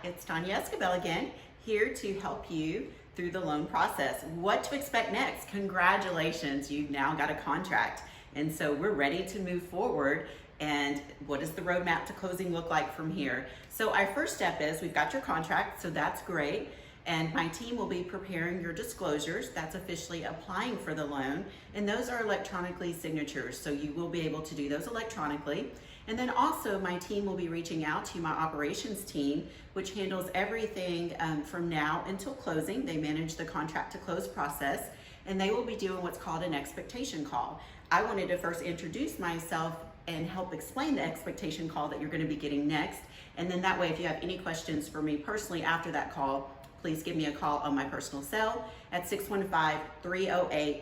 it's Tanya Escabel again, here to help you through the loan process. What to expect next? Congratulations, you've now got a contract. And so we're ready to move forward. And what does the roadmap to closing look like from here? So our first step is we've got your contract, so that's great. And my team will be preparing your disclosures. That's officially applying for the loan. And those are electronically signatures, so you will be able to do those electronically. And then also my team will be reaching out to my operations team, which handles everything from now until closing. They manage the contract to close process, and they will be doing what's called an expectation call. I wanted to first introduce myself and help explain the expectation call that you're going to be getting next. And then that way, if you have any questions for me personally after that call, please give me a call on my personal cell at 615-308-9859.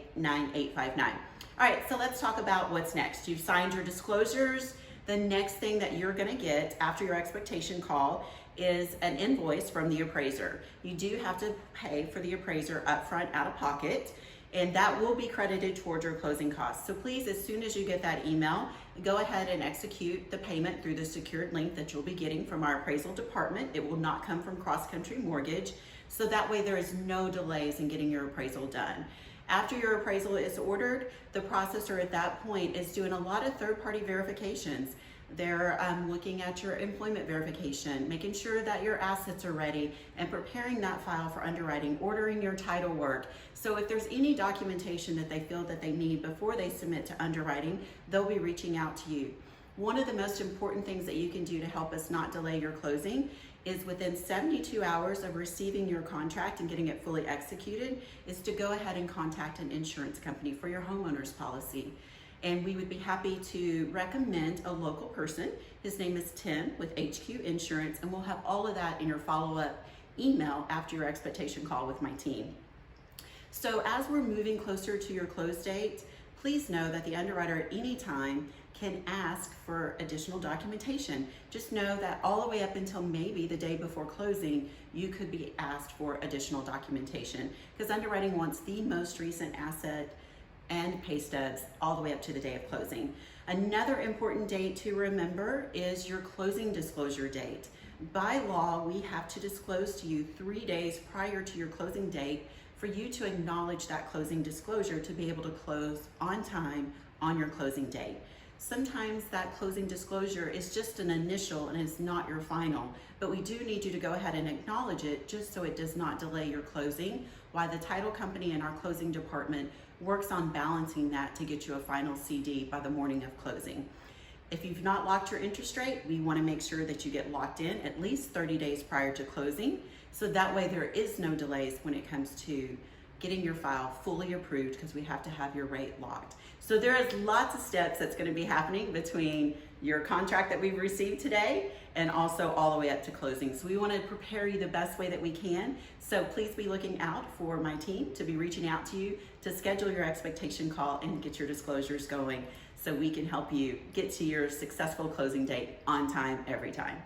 All right, so let's talk about what's next. You've signed your disclosures. The next thing that you're gonna get after your expectation call is an invoice from the appraiser. You do have to pay for the appraiser upfront out of pocket, and that will be credited towards your closing costs. So please, as soon as you get that email, go ahead and execute the payment through the secured link that you'll be getting from our appraisal department. It will not come from Cross Country Mortgage, so that way there is no delays in getting your appraisal done. After your appraisal is ordered, the processor at that point is doing a lot of third-party verifications. They're looking at your employment verification, making sure that your assets are ready, and preparing that file for underwriting, ordering your title work. So if there's any documentation that they feel that they need before they submit to underwriting, they'll be reaching out to you. One of the most important things that you can do to help us not delay your closing is within 72 hours of receiving your contract and getting it fully executed, is to go ahead and contact an insurance company for your homeowner's policy. And we would be happy to recommend a local person. His name is Tim with HQ Insurance, and we'll have all of that in your follow-up email after your expectation call with my team. So as we're moving closer to your close date, please know that the underwriter at any time can ask for additional documentation. Just know that all the way up until maybe the day before closing, you could be asked for additional documentation, because underwriting wants the most recent asset and pay stubs all the way up to the day of closing. Another important date to remember is your closing disclosure date. By law, we have to disclose to you 3 days prior to your closing date for you to acknowledge that closing disclosure to be able to close on time on your closing date. Sometimes that closing disclosure is just an initial and is not your final, but we do need you to go ahead and acknowledge it just so it does not delay your closing, while the title company and our closing department works on balancing that to get you a final CD by the morning of closing. If you've not locked your interest rate, we want to make sure that you get locked in at least 30 days prior to closing, so that way there is no delays when it comes to getting your file fully approved, because we have to have your rate locked. So there is lots of steps that's going to be happening between your contract that we've received today and also all the way up to closing. So we want to prepare you the best way that we can. So please be looking out for my team to be reaching out to you to schedule your expectation call and get your disclosures going, so we can help you get to your successful closing date on time every time.